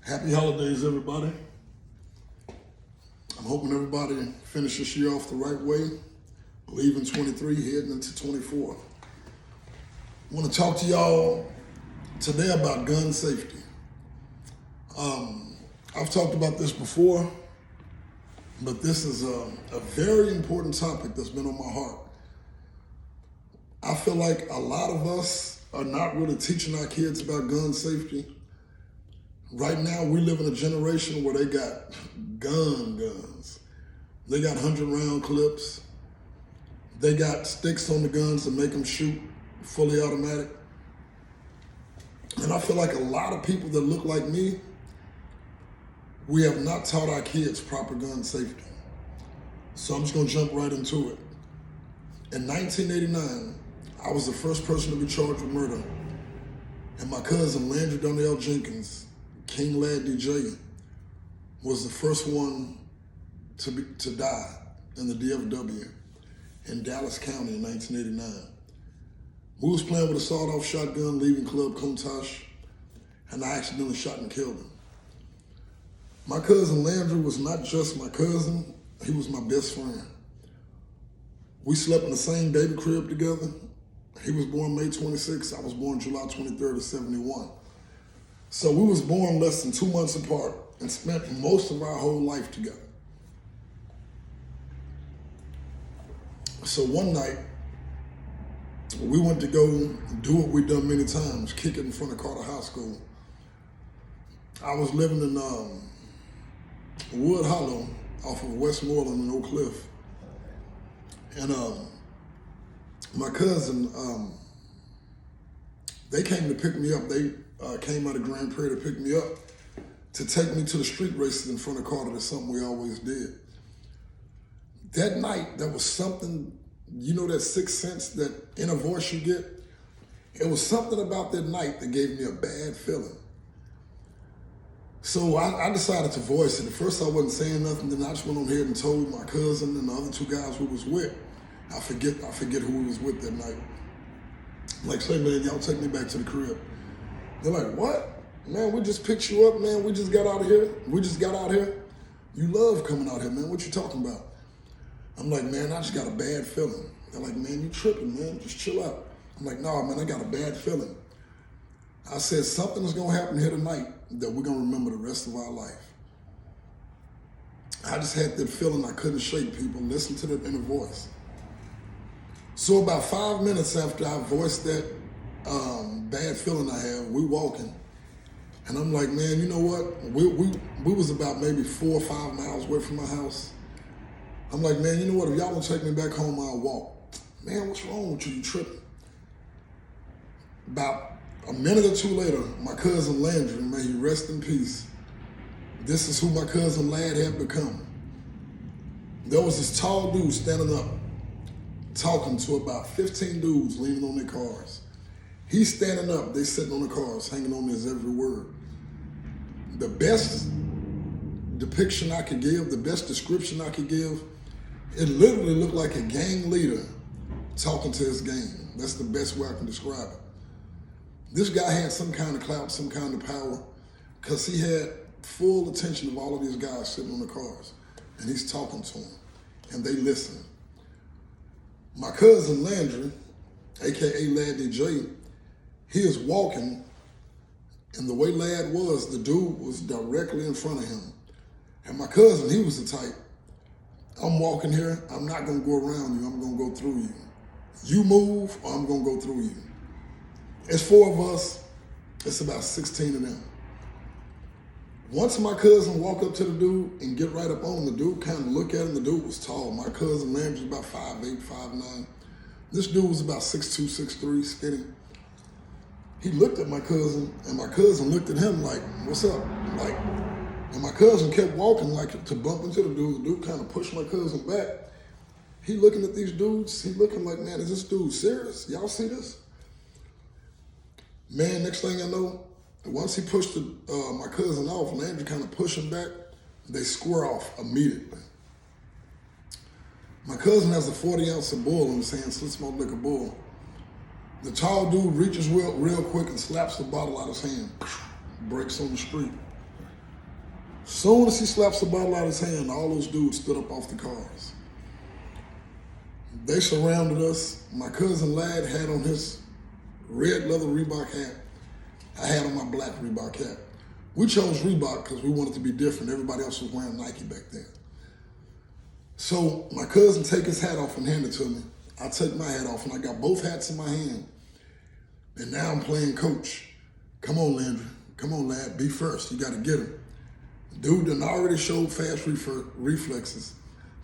Happy holidays, everybody. I'm hoping everybody finishes this year off the right way, leaving 23, heading into 24. I want to talk to y'all today about gun safety. I've talked about this before, but this is a very important topic that's been on my heart. I feel like a lot of us are not really teaching our kids about gun safety. Right now, we live in a generation where they got guns. They got 100-round clips. They got sticks on the guns to make them shoot fully automatic. And I feel like a lot of people that look like me, we have not taught our kids proper gun safety. So I'm just gonna jump right into it. In 1989, I was the first person to be charged with murder. And my cousin, Landry Donnell Jenkins, King Lad DJ, was the first one to die in the DFW in Dallas County in 1989. We was playing with a sawed-off shotgun, leaving Club Countach, and I accidentally shot and killed him. My cousin Landry was not just my cousin, he was my best friend. We slept in the same baby crib together. He was born May 26th, I was born July 23rd of 71. So we was born less than 2 months apart and spent most of our whole life together. So one night, we went to go do what we'd done many times, kick it in front of Carter High School. I was living in Wood Hollow off of Westmoreland and Oak Cliff. And my cousin, they came to pick me up. They came out of Grand Prairie to pick me up to take me to the street races in front of Carter. That's something we always did. That night, there was something, you know that sixth sense, that inner voice you get? It was something about that night that gave me a bad feeling. So I decided to voice it. At first I wasn't saying nothing, then I just went on ahead and told my cousin and the other two guys we was with. I forget who we was with that night. Like, say, man, y'all take me back to the crib. They're like, what? Man, we just picked you up, man. We just got out of here. You love coming out here, man. What you talking about? I'm like, man, I just got a bad feeling. They're like, man, you tripping, man. Just chill out. I'm like, no, man, I got a bad feeling. I said, something's gonna happen here tonight that we're gonna remember the rest of our life. I just had that feeling I couldn't shake, people. Listen to that inner voice. So about 5 minutes after I voiced that bad feeling I had, we walking. And I'm like, man, you know what? We was about maybe 4 or 5 miles away from my house. I'm like, man, you know what? If y'all don't take me back home, I'll walk. Man, what's wrong with you? You tripping? About a minute or two later, my cousin Landry, may he rest in peace. This is who my cousin Lad had become. There was this tall dude standing up, talking to about 15 dudes leaning on their cars. He's standing up, they sitting on the cars, hanging on his every word. The best depiction I could give, the best description I could give, it literally looked like a gang leader talking to his gang. That's the best way I can describe it. This guy had some kind of clout, some kind of power, because he had full attention of all of these guys sitting on the cars. And he's talking to them, and they listen. My cousin Landry, AKA Lad DJ, he is walking, and the way Lad was, the dude was directly in front of him. And my cousin, he was the type, I'm walking here, I'm not gonna go around you, I'm gonna go through you. You move, or I'm gonna go through you. It's 4 of us, it's about 16 of them. Once my cousin walk up to the dude and get right up on the dude, kind of look at him, the dude was tall. My cousin Landry was about 5'8", 5'9". This dude was about 6'2", 6'3", skinny. He looked at my cousin, and my cousin looked at him like, what's up? Like, and my cousin kept walking like to bump into the dude. The dude kind of pushed my cousin back. He looking at these dudes, he looking like, man, is this dude serious? Y'all see this? Man, next thing I know, once he pushed my cousin off, Landry kind of pushed him back, they square off immediately. My cousin has a 40-ounce of bull in his hand, Slit Smoke Liquor Bull. The tall dude reaches real quick and slaps the bottle out of his hand, breaks on the street. Soon as he slaps the bottle out of his hand, all those dudes stood up off the cars. They surrounded us. My cousin Lad had on his red leather Reebok hat. I had on my black Reebok hat. We chose Reebok because we wanted to be different. Everybody else was wearing Nike back then. So my cousin take his hat off and hand it to me. I take my hat off and I got both hats in my hand. And now I'm playing coach. Come on, Landry. Come on, lad. Be first. You got to get him. Dude done already showed fast reflexes.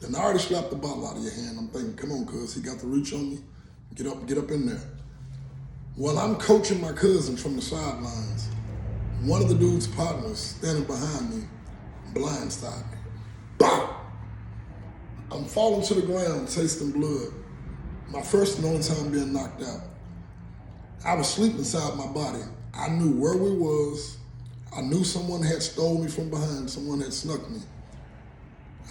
Then already slapped the bottle out of your hand. I'm thinking, come on, cuz. He got the reach on me. Get up in there. Well, I'm coaching my cousin from the sidelines. One of the dude's partners standing behind me blindsided me. Bow! I'm falling to the ground, tasting blood. My first and only time being knocked out. I was asleep inside my body. I knew where we was. I knew someone had stole me from behind. Someone had snuck me.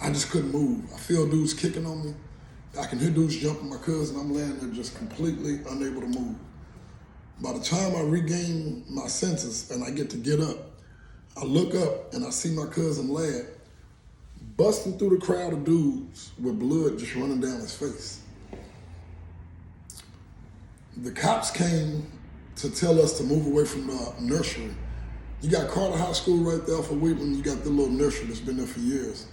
I just couldn't move. I feel dudes kicking on me. I can hear dudes jumping my cousin. I'm laying there just completely unable to move. By the time I regain my senses and I get up, I look up and I see my cousin Lad busting through the crowd of dudes with blood just running down his face. The cops came to tell us to move away from the nursery. You got Carter High School right there for Wheatland. You got the little nursery that's been there for years.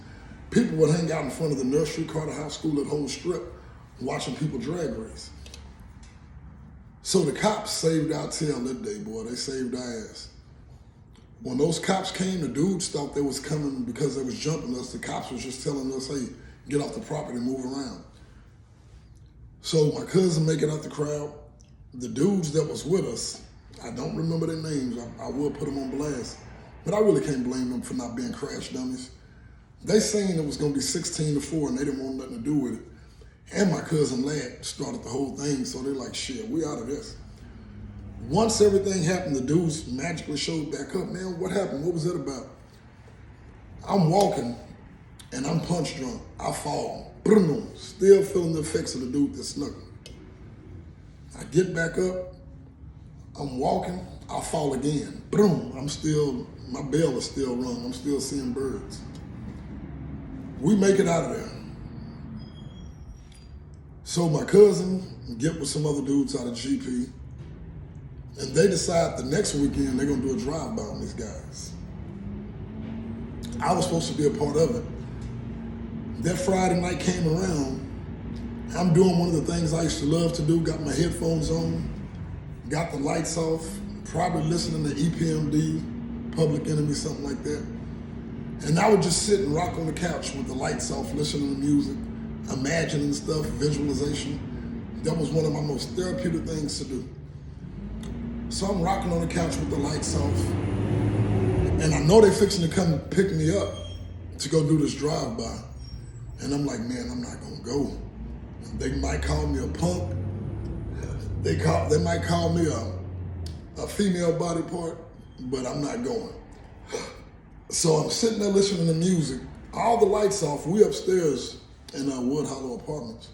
People would hang out in front of the nursery, Carter High School, that whole strip, watching people drag race. So the cops saved our tail that day, boy. They saved our ass. When those cops came, the dudes thought they was coming because they was jumping us. The cops was just telling us, hey, get off the property, move around. So my cousin make it out the crowd. The dudes that was with us, I don't remember their names. I will put them on blast. But I really can't blame them for not being crash dummies. They seen it was going to be 16-4 and they didn't want nothing to do with it. And my cousin Lad started the whole thing, so they're like, shit, we out of this. Once everything happened, the dudes magically showed back up. Man, what happened? What was that about? I'm walking and I'm punch drunk. I fall. Boom, still feeling the effects of the dude that snuck me. I get back up. I'm walking. I fall again. Boom, my bell is still rung. I'm still seeing birds. We make it out of there. So my cousin get with some other dudes out of GP, and they decide the next weekend they're gonna do a drive-by on these guys. I was supposed to be a part of it. That Friday night came around, I'm doing one of the things I used to love to do, got my headphones on, got the lights off, probably listening to EPMD, Public Enemy, something like that. And I would just sit and rock on the couch with the lights off, listening to music, imagining stuff, visualization. That was one of my most therapeutic things to do. So I'm rocking on the couch with the lights off. And I know they're fixing to come pick me up to go do this drive-by. And I'm like, man, I'm not gonna go. They might call me a punk. They might call me a female body part, but I'm not going. So I'm sitting there listening to music, all the lights off, we upstairs in Wood Hollow Apartments.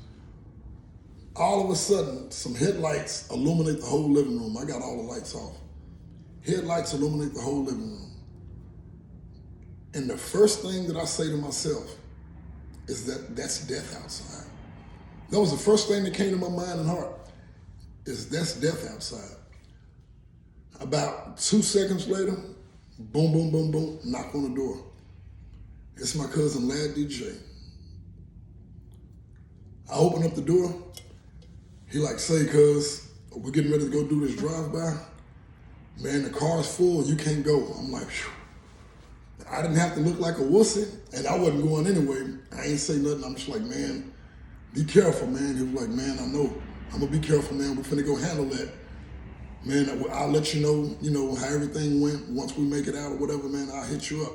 All of a sudden, some headlights illuminate the whole living room. I got all the lights off. Headlights illuminate the whole living room. And the first thing that I say to myself is that's death outside. That was the first thing that came to my mind and heart, is that's death outside. About 2 seconds later, boom, boom, boom, boom, knock on the door. It's my cousin Lad DJ. I open up the door. He like, say, cuz, we're getting ready to go do this drive-by. Man, the car's full, you can't go. I'm like, phew. I didn't have to look like a wussy, and I wasn't going anyway. I ain't say nothing. I'm just like, man, be careful, man. He was like, man, I know. I'm gonna be careful, man. We're finna go handle that. Man, I'll let you know how everything went. Once we make it out or whatever, man, I'll hit you up.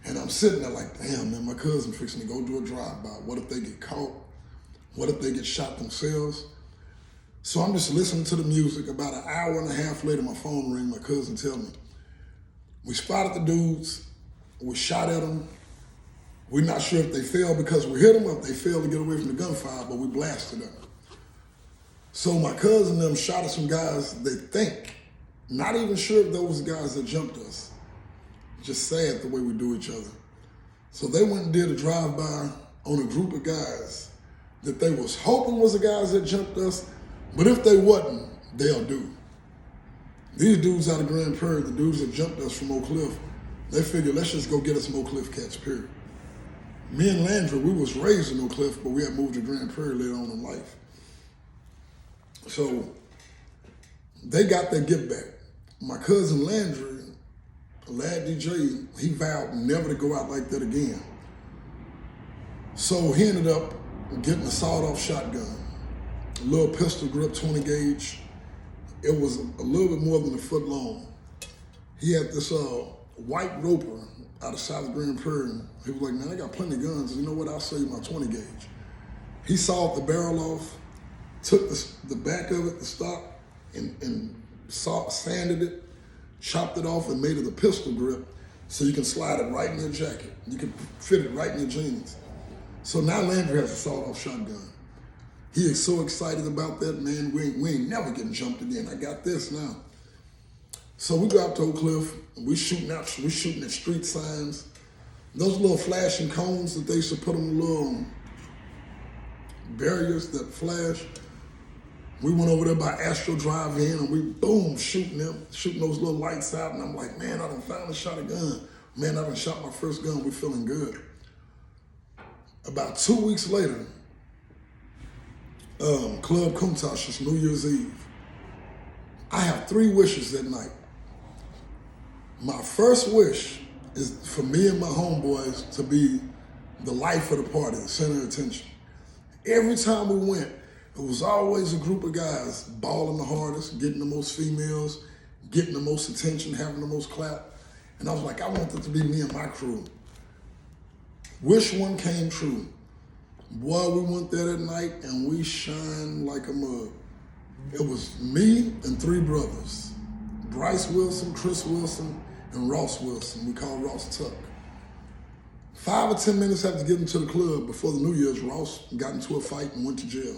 And I'm sitting there like, damn, man, my cousin fixing to go do a drive-by. What if they get caught? What if they get shot themselves? So I'm just listening to the music. About an hour and a half later, my phone rang. My cousin tell me, we spotted the dudes. We shot at them. We're not sure if they fell because we hit them or if they failed to get away from the gunfire, but we blasted them. So my cousin and them shot at some guys they think, not even sure if those guys that jumped us. Just sad the way we do each other. So they went and did a drive-by on a group of guys that they was hoping was the guys that jumped us, but if they wasn't, they'll do. These dudes out of Grand Prairie, the dudes that jumped us from Oak Cliff, they figured, let's just go get us some Oak Cliff cats, period. Me and Landry, we was raised in Oak Cliff, but we had moved to Grand Prairie later on in life. So they got their get back. My cousin Landry, Lad DJ, he vowed never to go out like that again. So he ended up getting a sawed-off shotgun, a little pistol grip, 20 gauge. It was a little bit more than a foot long. He had this white roper out of South Grand Prairie. He was like, man, I got plenty of guns. You know what? I'll sell you my 20 gauge. He sawed the barrel off, took the back of it, the stock, and sanded it, chopped it off, and made it a pistol grip so you can slide it right in your jacket. You can fit it right in your jeans. So now Landry has a sawed-off shotgun. He is so excited about that, man. We ain't never getting jumped again. I got this now. So we go out to Oak Cliff, and we shooting at street signs. Those little flashing cones that they used to put on the little barriers that flash. We went over there by Astro Drive-In, and we, boom, shooting those little lights out. And I'm like, man, I done finally shot a gun. Man, I done shot my first gun. We feeling good. About 2 weeks later, Club Countach, it's New Year's Eve. I have 3 wishes that night. My first wish is for me and my homeboys to be the life of the party, the center of attention. Every time we went, it was always a group of guys balling the hardest, getting the most females, getting the most attention, having the most clap. And I was like, I want it to be me and my crew. Wish one came true. Boy, we went there that night and we shined like a mug. It was me and 3 brothers, Bryce Wilson, Chris Wilson, and Ross Wilson. We call Ross Tuck. 5 or 10 minutes after getting to the club before the New Year's, Ross got into a fight and went to jail.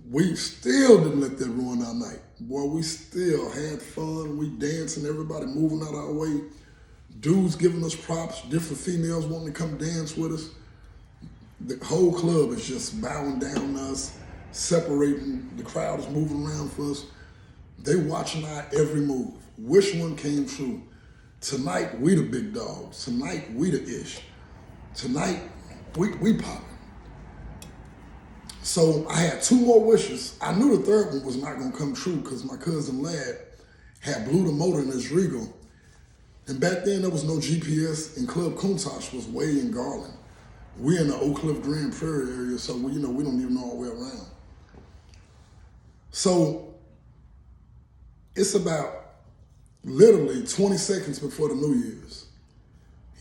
We still didn't let that ruin our night. Boy, we still had fun. We dancing, everybody moving out our way. Dudes giving us props, different females wanting to come dance with us. The whole club is just bowing down on us, separating. The crowd is moving around for us. They watching our every move. Wish one came true. Tonight, we the big dogs. Tonight, we the ish. Tonight, we popping. So I had 2 more wishes. I knew the third one was not gonna come true because my cousin Lad had blew the motor in his Regal. And back then there was no GPS, and Club Countach was way in Garland. We're in the Oak Cliff Grand Prairie area, so we don't even know our way around. So it's about literally 20 seconds before the New Year's.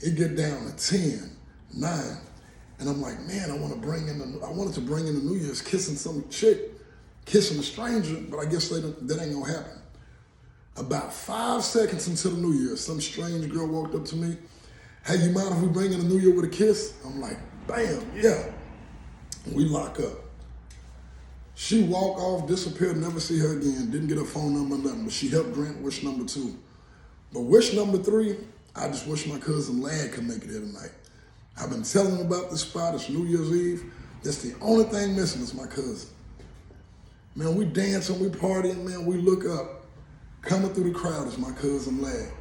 It get down to 10, 9, and I'm like, man, I wanted to bring in the New Year's kissing some chick, kissing a stranger, but I guess that ain't gonna happen. About 5 seconds into the New Year, some strange girl walked up to me. Hey, you mind if we bring in the New Year with a kiss? I'm like, bam, yeah. We lock up. She walk off, disappeared, never see her again. Didn't get her phone number, nothing, but she helped grant wish number 2. But wish number 3, I just wish my cousin Lad could make it here tonight. I've been telling him about this spot. It's New Year's Eve. That's the only thing missing is my cousin. Man, we dancing, we partying, man, we look up. Coming through the crowd is my cousin Lad.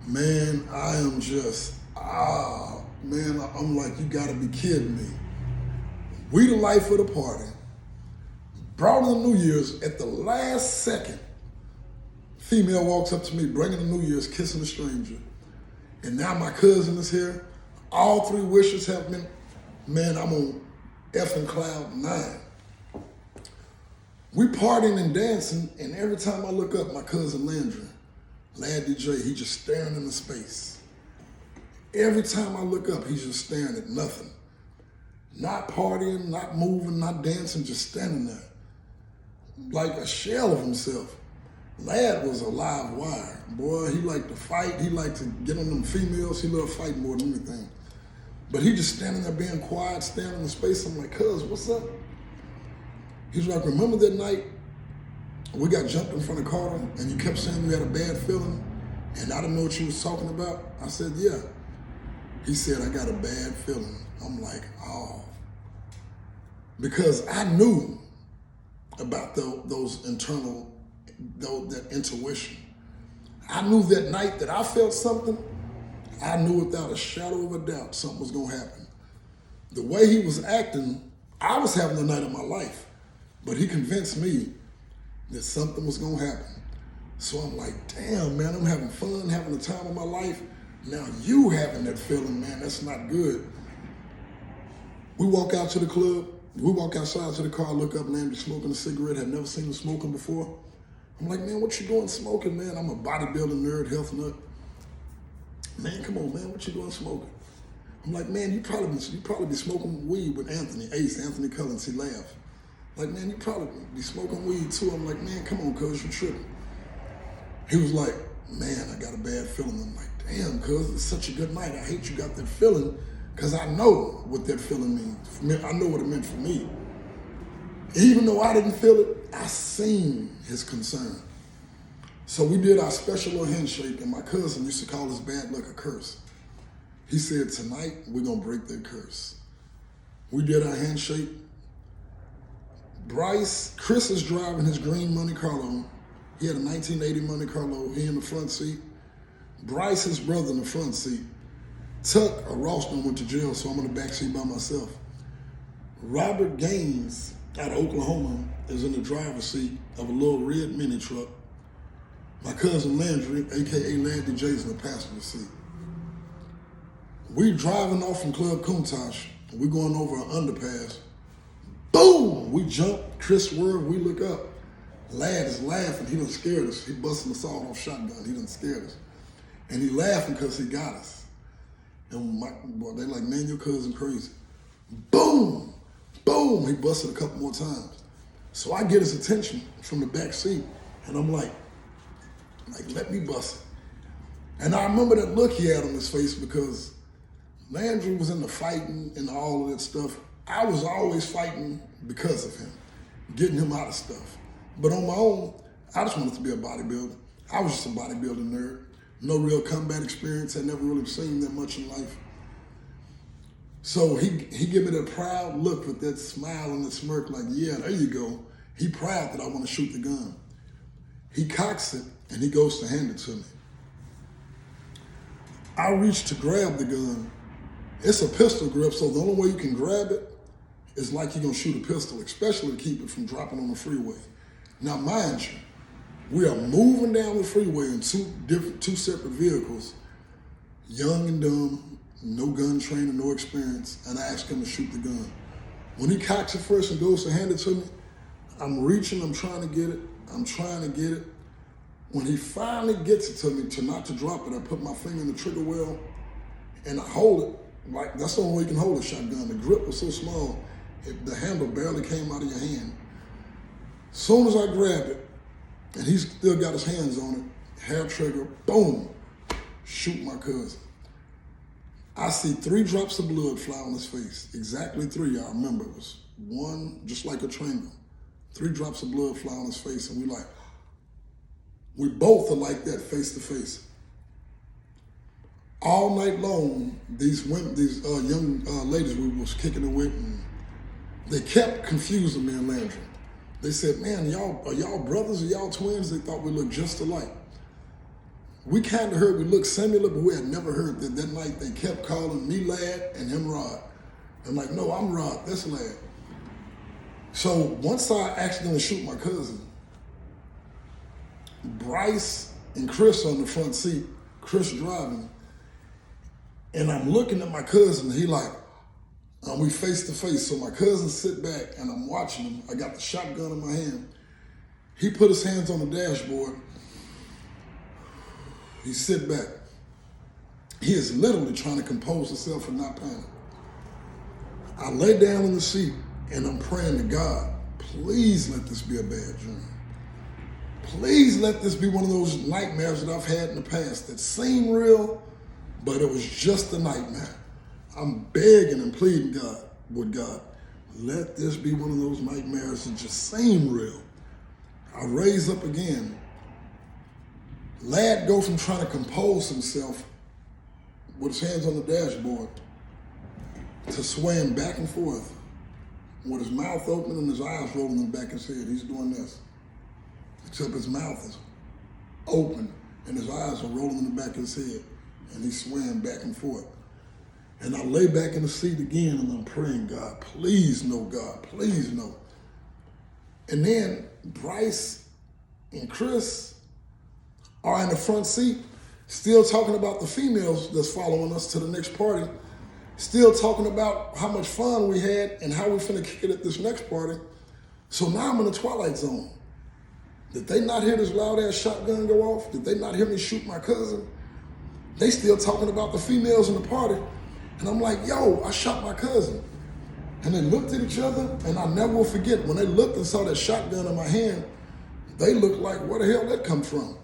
Man, I am just, man, I'm like, you gotta be kidding me. We the life of the party. Brought in the New Year's at the last second. Female walks up to me, bringing the New Year's, kissing a stranger. And now my cousin is here. All 3 wishes have been, man, I'm on effing cloud 9. We partying and dancing, and every time I look up, my cousin Landry, Lad DJ, he just staring into space. Every time I look up, he's just staring at nothing. Not partying, not moving, not dancing, just standing there. Like a shell of himself. Lad was a live wire. Boy, he liked to fight. He liked to get on them females. He loved fighting more than anything. But he just standing there being quiet, standing in space. I'm like, cuz, what's up? He's like, remember that night we got jumped in front of Carter and you kept saying you had a bad feeling? And I didn't know what you was talking about. I said, yeah. He said, I got a bad feeling. I'm like, oh. Because I knew about those internal, that intuition. I knew that night that I felt something, I knew without a shadow of a doubt something was going to happen. The way he was acting, I was having the night of my life. But he convinced me that something was going to happen. So I'm like, damn, man, I'm having fun, having the time of my life. Now you having that feeling, man, that's not good. We walk out to the club. We walk outside to the car, look up, Landry smoking a cigarette. Had never seen him smoking before. I'm like, man, what you doing smoking, man? I'm a bodybuilding nerd, health nut. Man, come on, man, what you doing smoking? I'm like, man, you probably be smoking weed with Anthony Collins. He laughed. Like, man, you probably be smoking weed too. I'm like, man, come on, cuz, you tripping. He was like, man, I got a bad feeling. I'm like, damn, cuz, it's such a good night. I hate you got that feeling, because I know what that feeling means. I know what it meant for me. Even though I didn't feel it, I seen his concern. So we did our special little handshake, and my cousin used to call his bad luck a curse. He said, tonight, we're going to break that curse. We did our handshake. Chris is driving his green Monte Carlo. He had a 1980 Monte Carlo. He in the front seat. Bryce, his brother, in the front seat. Tuck, Ralston, went to jail, so I'm in the back seat by myself. Robert Gaines, out of Oklahoma, is in the driver's seat of a little red mini truck. My cousin Landry, a.k.a. Landy J's, in the passenger seat. We driving off from Club Countach. We going over an underpass. Boom! We jump. Chris swerve. We look up. Lad is laughing. He done scared us. He busting us all off shotgun. He done scared us. And he laughing because he got us. And they like, man, your cousin crazy. Boom! Boom! He busted a couple more times. So I get his attention from the back seat, and I'm like, let me bust it. And I remember that look he had on his face, because Landry was into fighting and all of that stuff. I was always fighting because of him, getting him out of stuff. But on my own, I just wanted to be a bodybuilder. I was just a bodybuilding nerd. No real combat experience. Had never really seen that much in life. So he gave me that proud look with that smile and that smirk, like, yeah, there you go. He proud that I want to shoot the gun. He cocks it, and he goes to hand it to me. I reach to grab the gun. It's a pistol grip, so the only way you can grab it is like you're going to shoot a pistol, especially to keep it from dropping on the freeway. Now, mind you, we are moving down the freeway in two separate vehicles, young and dumb, no gun training, no experience, and I ask him to shoot the gun. When he cocks it first and goes to hand it to me, I'm reaching, I'm trying to get it. When he finally gets it to me, not to drop it, I put my finger in the trigger well and I hold it. Like, that's the only way you can hold a shotgun. The grip was so small, the handle barely came out of your hand. As soon as I grabbed it, and he's still got his hands on it, hair trigger, boom, shoot my cousin. I see 3 drops of blood fly on his face. Exactly 3, I remember. It was one, just like a triangle. 3 drops of blood fly on his face, and we both are like that, face to face. All night long, these young ladies we was kicking it with, and they kept confusing me and Landry. They said, man, are y'all brothers or y'all twins? They thought we looked just alike. We kind of heard we looked similar, but we had never heard that. That night they kept calling me Lad and him Rod. I'm like, no, I'm Rod, that's Lad. So once I accidentally shoot my cousin, Bryce and Chris on the front seat, Chris driving, and I'm looking at my cousin, he like, we face to face. So my cousin sit back and I'm watching him. I got the shotgun in my hand. He put his hands on the dashboard. He sit back. He is literally trying to compose himself and not panic. I lay down in the seat and I'm praying to God, please let this be a bad dream. Please let this be one of those nightmares that I've had in the past that seem real, but it was just a nightmare. I'm begging and pleading with God, let this be one of those nightmares that just seem real. I raise up again. Lad go from trying to compose himself with his hands on the dashboard to swaying back and forth with his mouth open and his eyes rolling in the back of his head. He's doing this. Except his mouth is open and his eyes are rolling in the back of his head. And he's swaying back and forth. And I lay back in the seat again and I'm praying, God, please no, God, please no. And then Bryce and Chris are in the front seat, still talking about the females that's following us to the next party, still talking about how much fun we had and how we're finna kick it at this next party. So now I'm in the twilight zone. Did they not hear this loud ass shotgun go off? Did they not hear me shoot my cousin? They still talking about the females in the party. And I'm like, yo, I shot my cousin. And they looked at each other, and I never will forget, when they looked and saw that shotgun in my hand, they looked like, where the hell that come from?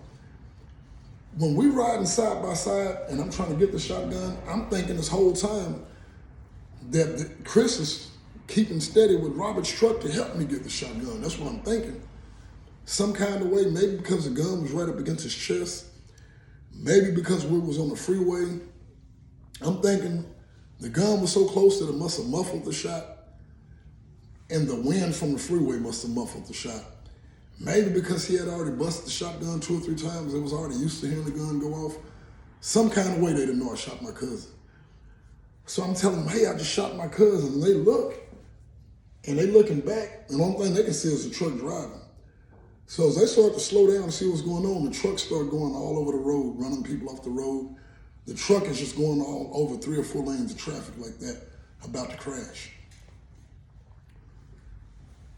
When we riding side by side and I'm trying to get the shotgun, I'm thinking this whole time that Chris is keeping steady with Robert's truck to help me get the shotgun. That's what I'm thinking. Some kind of way, maybe because the gun was right up against his chest, maybe because we was on the freeway. I'm thinking the gun was so close that it must have muffled the shot, and the wind from the freeway must have muffled the shot. Maybe because he had already busted the shotgun 2 or 3 times, it was already used to hearing the gun go off. Some kind of way they didn't know I shot my cousin. So I'm telling them, hey, I just shot my cousin. And they look, and they looking back, and the only thing they can see is the truck driving. So as they start to slow down and see what's going on, the truck started going all over the road, running people off the road. The truck is just going all over 3 or 4 lanes of traffic like that, about to crash.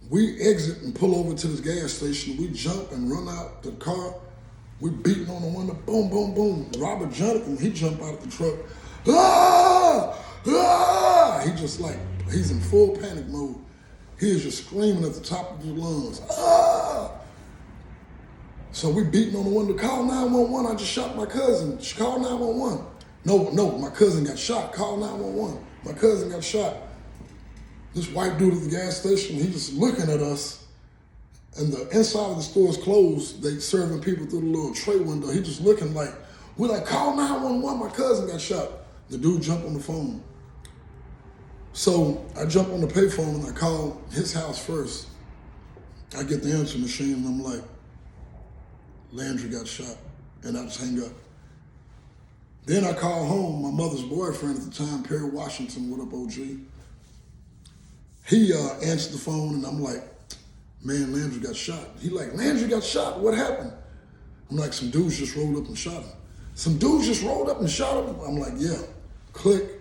We exit and pull over to this gas station. We jump and run out the car. We beating on the window, boom, boom, boom. Robert Jonathan, he jumped out of the truck. Ah! Ah! He just like, he's in full panic mode. He is just screaming at the top of his lungs. Ah! So we beating on the window, call 911, I just shot my cousin. Call 911. No, my cousin got shot. Call 911. My cousin got shot. This white dude at the gas station, he just looking at us, and the inside of the store is closed. They serving people through the little tray window. He just looking like, we're like, call 911, my cousin got shot. The dude jumped on the phone. So I jump on the payphone and I call his house first. I get the answer machine and I'm like, Landry got shot, and I just hang up. Then I call home, my mother's boyfriend at the time, Perry Washington, what up, OG? He answered the phone, and I'm like, man, Landry got shot. He like, Landry got shot, what happened? I'm like, some dudes just rolled up and shot him. Some dudes just rolled up and shot him? I'm like, yeah, click.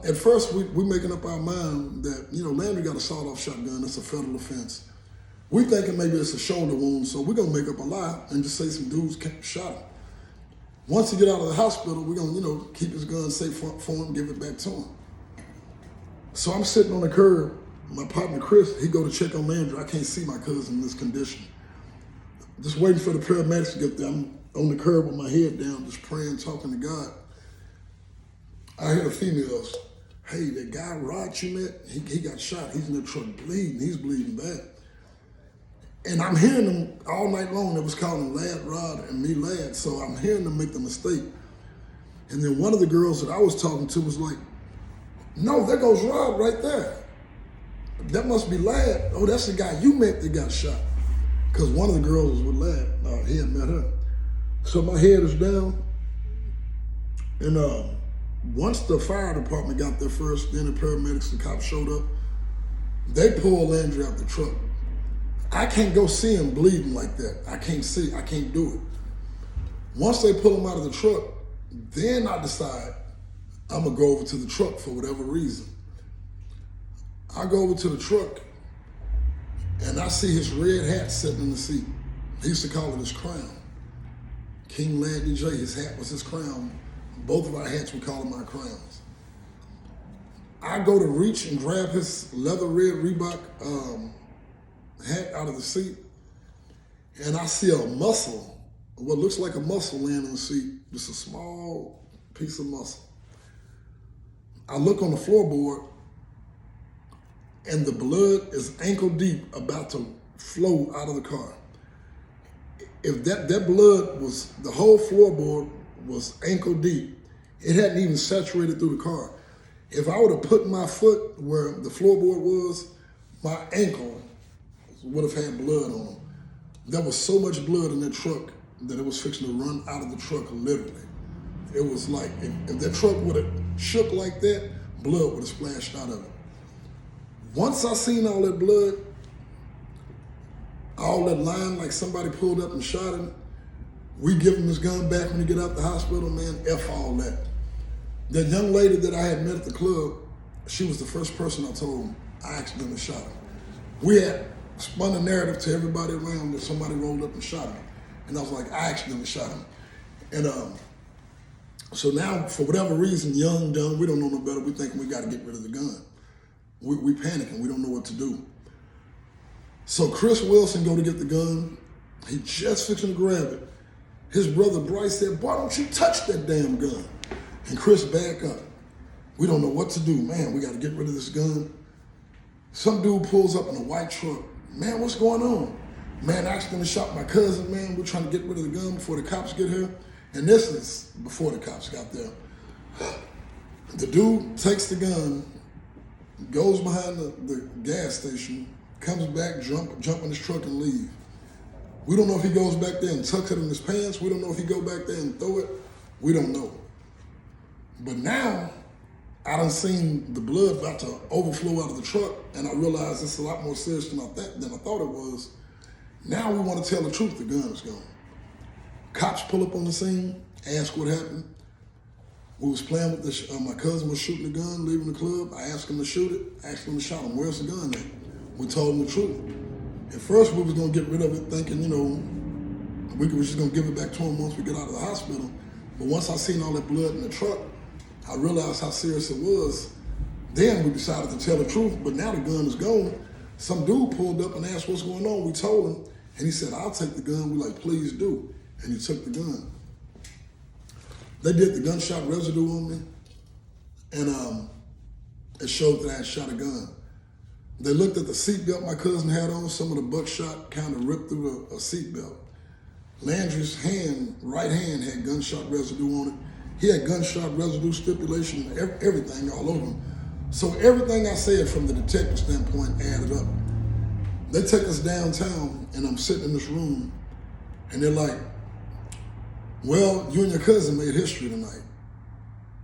At first, we making up our mind that, Landry got a sawed-off shotgun, that's a federal offense. We thinking maybe it's a shoulder wound, so we're gonna make up a lie and just say some dudes shot him. Once he get out of the hospital, we're gonna, keep his gun safe for him, give it back to him. So I'm sitting on the curb. My partner Chris, he go to check on Landry. I can't see my cousin in this condition. Just waiting for the paramedics to get there. I'm on the curb with my head down, just praying, talking to God. I hear the females, hey, that guy Rod you met, he got shot. He's in the truck bleeding. He's bleeding bad. And I'm hearing them all night long. They was calling Lad Rod and me Lad. So I'm hearing them make the mistake. And then one of the girls that I was talking to was like, no, there goes Rod right there. That must be Lad. Oh, that's the guy you met that got shot. Because one of the girls was with Lad. He had met her. So my head is down. And once the fire department got there first, then the paramedics and cops showed up, they pulled Landry out the truck. I can't go see him bleeding like that. I can't do it. Once they pull him out of the truck, then I decide I'm gonna go over to the truck for whatever reason. I go over to the truck and I see his red hat sitting in the seat. He used to call it his crown. King Landy J, his hat was his crown. Both of our hats, we call them our crowns. I go to reach and grab his leather red Reebok hat out of the seat, and I see a muscle, what looks like a muscle laying in the seat, just a small piece of muscle. I look on the floorboard, and the blood is ankle deep about to flow out of the car. if that blood was, the whole floorboard was ankle deep. It hadn't even saturated through the car. If I would have put my foot where the floorboard was, my ankle would have had blood on them. There was so much blood in that truck that it was fixing to run out of the truck, literally. It was like, if that truck would have shook like that, blood would have splashed out of it. Once I seen all that blood, all that line, like somebody pulled up and shot him, we give him his gun back when he get out the hospital, man, F all that. That young lady that I had met at the club, she was the first person I told I accidentally shot him. We had spun a narrative to everybody around that somebody rolled up and shot him. And I was like, I accidentally shot him. And so now, for whatever reason, young, we don't know no better, we think we got to get rid of the gun. We panicking, we don't know what to do. So Chris Wilson go to get the gun. He just fixing to grab it. His brother Bryce said, boy, don't you touch that damn gun. And Chris back up. We don't know what to do. Man, we got to get rid of this gun. Some dude pulls up in a white truck. Man, what's going on? Man, I accidentally shot my cousin, man. We're trying to get rid of the gun before the cops get here. And this is before the cops got there. The dude takes the gun, goes behind the gas station, comes back, jump in his truck and leave. We don't know if he goes back there and tucks it in his pants. We don't know if he go back there and throw it. We don't know. But now, I done seen the blood about to overflow out of the truck, and I realized it's a lot more serious than I thought it was. Now we want to tell the truth, the gun is gone. Cops pull up on the scene, ask what happened. We was playing with my cousin was shooting the gun, leaving the club. I asked him to shoot it, asked him to shot him. Where's the gun at? We told him the truth. At first we was gonna get rid of it thinking, we was just gonna give it back to him once we get out of the hospital. But once I seen all that blood in the truck, I realized how serious it was. Then we decided to tell the truth, but now the gun is gone. Some dude pulled up and asked what's going on. We told him, and he said, I'll take the gun. We like, please do. And he took the gun. They did the gunshot residue on me, and it showed that I had shot a gun. They looked at the seatbelt my cousin had on. Some of the buckshot kind of ripped through a seatbelt. Landry's right hand had gunshot residue on it. He had gunshot residue stipulation, everything all over him. So everything I said from the detective standpoint added up. They take us downtown, and I'm sitting in this room, and they're like, well, you and your cousin made history tonight.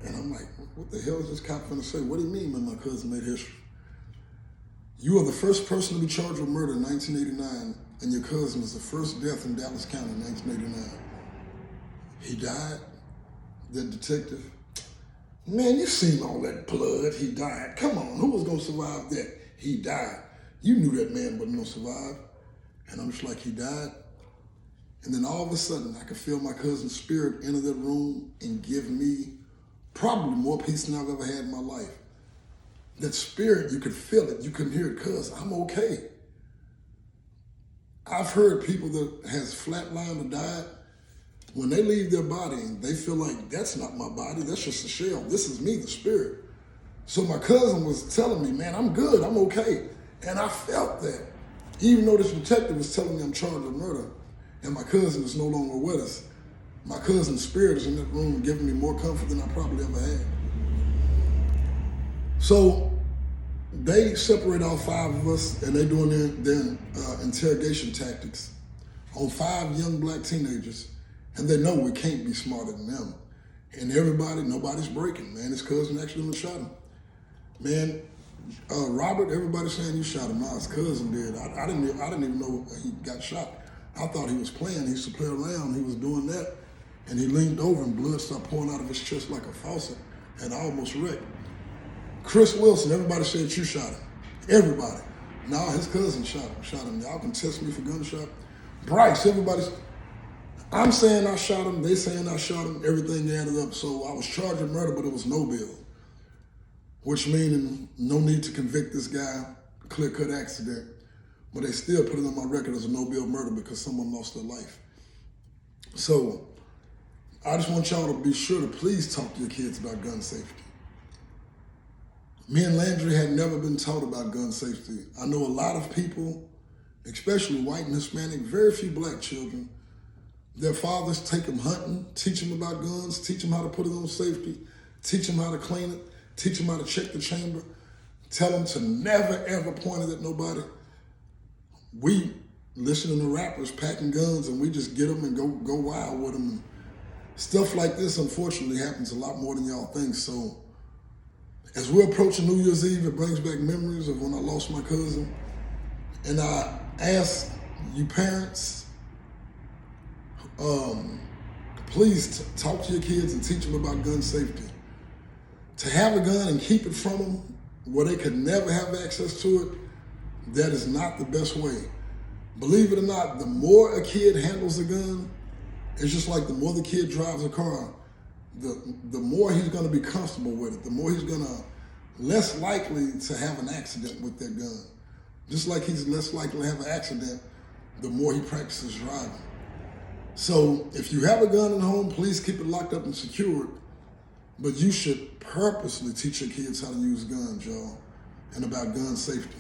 And I'm like, what the hell is this cop gonna say? What do you mean when my cousin made history? You are the first person to be charged with murder in 1989, and your cousin was the first death in Dallas County in 1989. He died? The detective? Man, you seen all that blood. He died. Come on, who was gonna survive that? He died. You knew that man wasn't gonna survive. And I'm just like, he died? And then all of a sudden, I could feel my cousin's spirit enter that room and give me probably more peace than I've ever had in my life. That spirit, you could feel it. You couldn't hear it, cuz I'm okay. I've heard people that has flatlined or died, when they leave their body, they feel like, that's not my body, that's just a shell. This is me, the spirit. So my cousin was telling me, man, I'm good, I'm okay. And I felt that. Even though this detective was telling me I'm charged with murder, and my cousin is no longer with us, my cousin's spirit is in that room giving me more comfort than I probably ever had. So they separate all 5 of us, and they're doing their interrogation tactics on 5 young black teenagers, and they know we can't be smarter than them. And nobody's breaking, man. His cousin actually shot him. Man, Robert, everybody's saying you shot him. No, his cousin did. I didn't even know he got shot. I thought he was playing. He used to play around. He was doing that. And he leaned over and blood started pouring out of his chest like a faucet. And I almost wrecked. Chris Wilson, everybody said you shot him. Everybody. No, his cousin shot him. Y'all can test me for gunshot. Bryce, I'm saying I shot him. They saying I shot him. Everything added up. So I was charged with murder, but it was no bill. Which meaning no need to convict this guy, clear-cut accident. But they still put it on my record as a no-bill murder because someone lost their life. So I just want y'all to be sure to please talk to your kids about gun safety. Me and Landry had never been taught about gun safety. I know a lot of people, especially white and Hispanic, very few black children, Their fathers take them hunting, teach them about guns, teach them how to put it on safety, teach them how to clean it, teach them how to check the chamber, tell them to never ever point it at nobody. We listening to rappers packing guns and we just get them and go wild with them. And stuff like this, unfortunately, happens a lot more than y'all think. So as we're approaching New Year's Eve, it brings back memories of when I lost my cousin. And I ask you parents, please talk to your kids and teach them about gun safety. To have a gun and keep it from them where they could never have access to it, that is not the best way. Believe it or not, the more a kid handles a gun, it's just like the more the kid drives a car, the more he's going to be comfortable with it, the more he's going to less likely to have an accident with that gun. Just like he's less likely to have an accident, the more he practices driving. So if you have a gun at home, please keep it locked up and secured. But you should purposely teach your kids how to use guns, y'all, and about gun safety.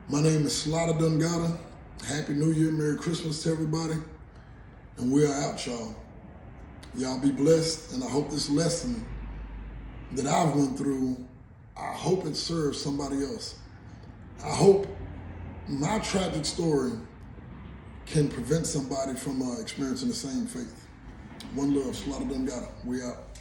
My name is Slaughter Dungada. Happy New Year, Merry Christmas to everybody. And we are out, y'all. Y'all be blessed, and I hope this lesson that I've went through, I hope it serves somebody else. I hope my tragic story can prevent somebody from experiencing the same fate. One love, Slaughter Dungada. We out.